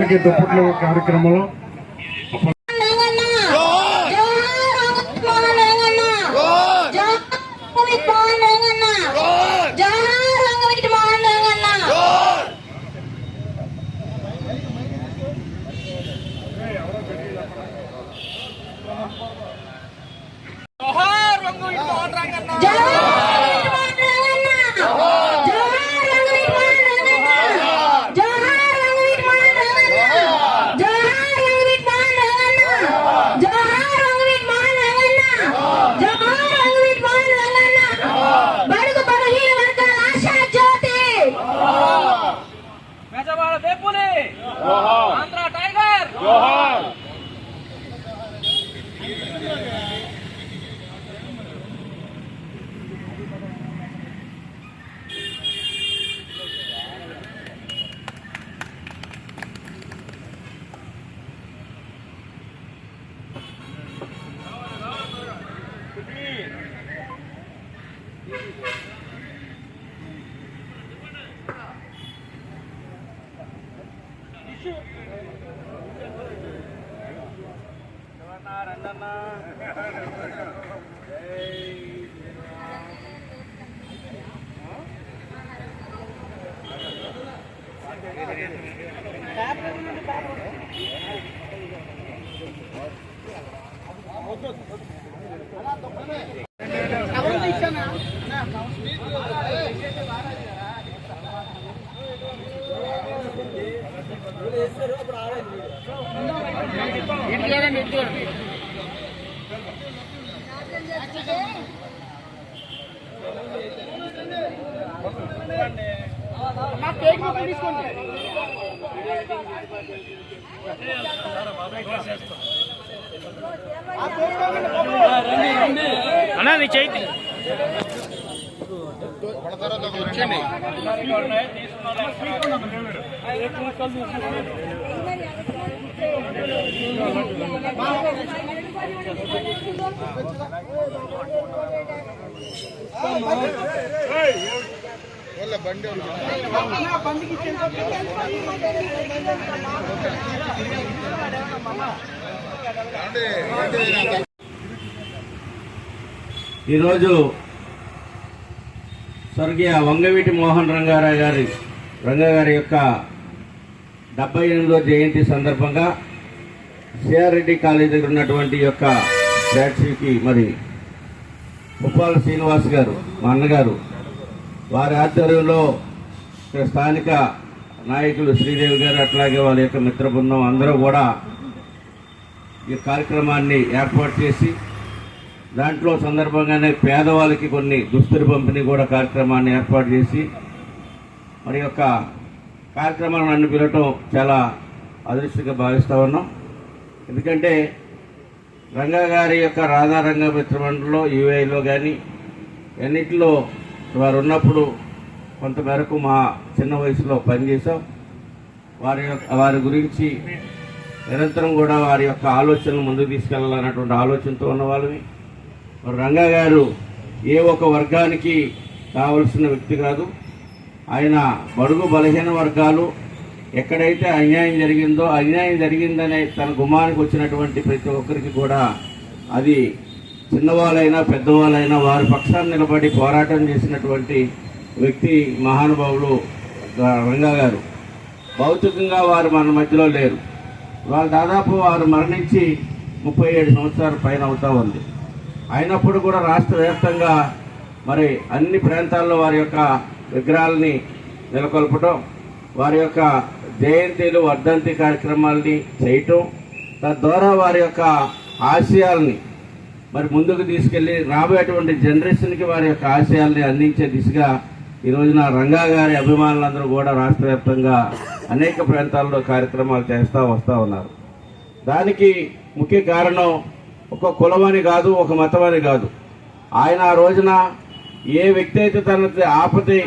అందరికీ దుప్పట్లు కార్యక్రమంలో అన్నా నీ చేతి ఈరోజు స్వర్గీయ వంగవీటి మోహన్ రంగాగారి యొక్క 78వ జయంతి సందర్భంగా సిఆర్రెడ్డి కాలేజీ దగ్గర ఉన్నటువంటి యొక్క ఫ్లాట్స్కి మరి ఉప్పాల శ్రీనివాస్ గారు మా అన్నగారు వారి ఆధ్వర్యంలో స్థానిక నాయకులు శ్రీదేవి గారు అట్లాగే వాళ్ళ యొక్క మిత్ర బృందం అందరూ కూడా ఈ కార్యక్రమాన్ని ఏర్పాటు చేసి దాంట్లో సందర్భంగానే పేదవాళ్ళకి కొన్ని దుస్తులు పంపిణీ కూడా కార్యక్రమాన్ని ఏర్పాటు చేసి మరి యొక్క కార్యక్రమాలను నన్ను పిలవటం చాలా అదృష్టంగా భావిస్తూ ఉన్నాం. ఎందుకంటే రంగా గారి యొక్క రాధారంగ మిత్రమండలిలో యూఐలో కానీ అన్నిటిలో వారు ఉన్నప్పుడు కొంతమేరకు మా చిన్న వయసులో పనిచేసాం. వారి గురించి నిరంతరం కూడా వారి యొక్క ఆలోచనలు ముందుకు తీసుకెళ్లాలన్నటువంటి ఆలోచనతో ఉన్న వాళ్ళని. రంగా గారు ఏ ఒక వర్గానికి కావలసిన వ్యక్తి కాదు. ఆయన బడుగు బలహీన వర్గాలు ఎక్కడైతే అన్యాయం జరిగిందో అన్యాయం జరిగిందనే తన గుమ్మానికి వచ్చినటువంటి ప్రతి ఒక్కరికి కూడా అది చిన్నవాళ్ళైనా పెద్దవాళ్ళైనా వారి పక్షాన్ని నిలబడి పోరాటం చేసినటువంటి వ్యక్తి మహానుభావులు రంగా గారు. భౌతికంగా వారు మన మధ్యలో లేరు. వాళ్ళు దాదాపు వారు మరణించి 37 సంవత్సరాల పైన అవుతా ఉంది. అయినప్పుడు కూడా రాష్ట్ర వ్యాప్తంగా మరి అన్ని ప్రాంతాల్లో వారి యొక్క విగ్రహాలని నెలకొల్పటం, వారి యొక్క జయంతిలు వర్ధంతి కార్యక్రమాలని చేయటం, తద్వారా వారి యొక్క ఆశయాల్ని మరి ముందుకు తీసుకెళ్లి రాబోయేటువంటి జనరేషన్కి వారి యొక్క ఆశయాల్ని అందించే దిశగా ఈ రోజున రంగా గారి అభిమానులందరూ కూడా రాష్ట్ర వ్యాప్తంగా అనేక ప్రాంతాల్లో కార్యక్రమాలు చేస్తూ వస్తూ ఉన్నారు. దానికి ముఖ్య కారణం ఒక కులమని కాదు, ఒక మతమని కాదు. ఆయన ఆ రోజున ఏ వ్యక్తి అయితే తనకి ఆపతి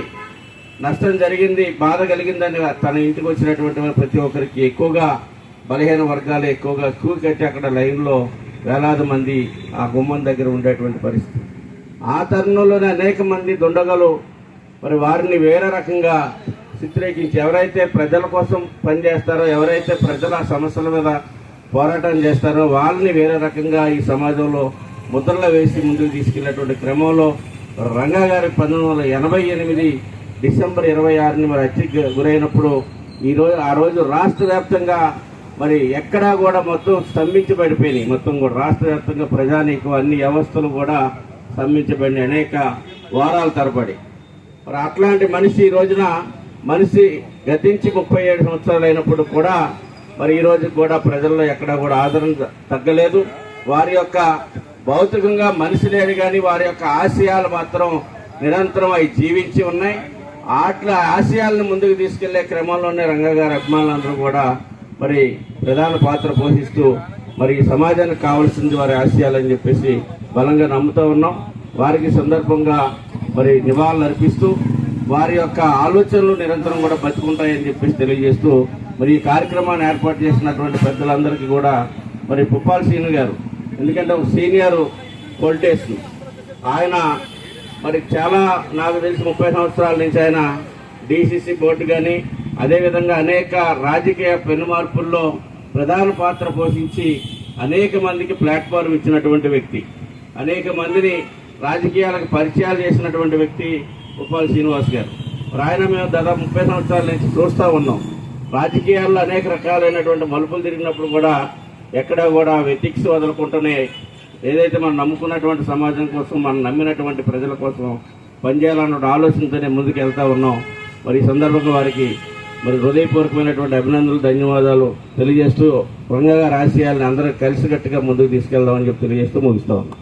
నష్టం జరిగింది, బాధ కలిగిందని తన ఇంటికి వచ్చినటువంటి ప్రతి ఒక్కరికి ఎక్కువగా బలహీన వర్గాలు ఎక్కువగా క్యూ కట్టి అక్కడ లైన్లో వేలాది మంది ఆ గుమ్మం దగ్గర ఉండేటువంటి పరిస్థితి. ఆ తరుణంలోనే అనేక మంది దుండగలు మరి వారిని వేరే రకంగా చిత్రీకరించి ఎవరైతే ప్రజల కోసం పనిచేస్తారో, ఎవరైతే ప్రజల సమస్యల మీద పోరాటం చేస్తారో వాళ్ళని వేరే రకంగా ఈ సమాజంలో ముద్రలో వేసి ముందుకు తీసుకెళ్లేటువంటి క్రమంలో రంగా గారి 1988 డిసెంబర్ 26ని మరి హత్యకు గురైనప్పుడు ఆ రోజు రాష్ట్ర వ్యాప్తంగా మరి ఎక్కడా కూడా మొత్తం స్తంభించబడిపోయినాయి. మొత్తం కూడా రాష్ట్ర వ్యాప్తంగా ప్రజానీకం అన్ని వ్యవస్థలు కూడా స్తంభించబడిన అనేక వారాల తరబడి. మరి అట్లాంటి మనిషి ఈ రోజున మనిషి గతించి 37 సంవత్సరాలు అయినప్పుడు కూడా మరి ఈ రోజు కూడా ప్రజల్లో ఎక్కడా కూడా ఆదరణ తగ్గలేదు. వారి యొక్క భౌతికంగా మనిషి లేడు కానీ వారి యొక్క ఆశయాలు మాత్రం నిరంతరం అవి జీవించి ఉన్నాయి. అట్లా ఆశయాలను ముందుకు తీసుకెళ్లే క్రమంలోనే రంగా గారి అభిమానులందరూ కూడా మరి ప్రధాన పాత్ర పోషిస్తూ మరి ఈ సమాజానికి కావాల్సింది వారి ఆశయాలని చెప్పేసి బలంగా నమ్ముతూ ఉన్నాం. వారికి సందర్భంగా మరి నివాళులు అర్పిస్తూ వారి యొక్క ఆలోచనలు నిరంతరం కూడా బతుకుంటాయని చెప్పేసి తెలియజేస్తూ మరి ఈ కార్యక్రమాన్ని ఏర్పాటు చేసినటువంటి పెద్దలందరికీ కూడా మరి పుప్పాల శ్రీను గారు, ఎందుకంటే ఒక సీనియర్ పొలిటీషియన్ ఆయన, మరి చాలా నాకు తెలిసి 30 సంవత్సరాల నుంచి ఆయన డిసిసి బోర్డు కానీ అదేవిధంగా అనేక రాజకీయ పెనుమార్పుల్లో ప్రధాన పాత్ర పోషించి అనేక మందికి ప్లాట్ఫామ్ ఇచ్చినటువంటి వ్యక్తి, అనేక మందిని రాజకీయాలకు పరిచయాలు చేసినటువంటి వ్యక్తి పుప్పాల శ్రీనివాస్ గారు. ఆయన మేము దాదాపు 30 సంవత్సరాల నుంచి చూస్తూ ఉన్నాం. రాజకీయాల్లో అనేక రకాలైనటువంటి మలుపులు తిరిగినప్పుడు కూడా ఎక్కడా కూడా వెతిక్స్ వదలకుండానే ఏదైతే మనం నమ్ముకున్నటువంటి సమాజం కోసం, మనం నమ్మినటువంటి ప్రజల కోసం పనిచేయాలన్న ఆలోచనతోనే ముందుకు వెళ్తా ఉన్నాం. మరి ఈ సందర్భంగా వారికి మరి హృదయపూర్వకమైనటువంటి అభినందనలు, ధన్యవాదాలు తెలియజేస్తూ రంగా గారి ఆశయాలను అందరూ కలిసికట్టుగా ముందుకు తీసుకెళ్దామని చెప్పి తెలియజేస్తూ ముగిస్తా ఉన్నాం.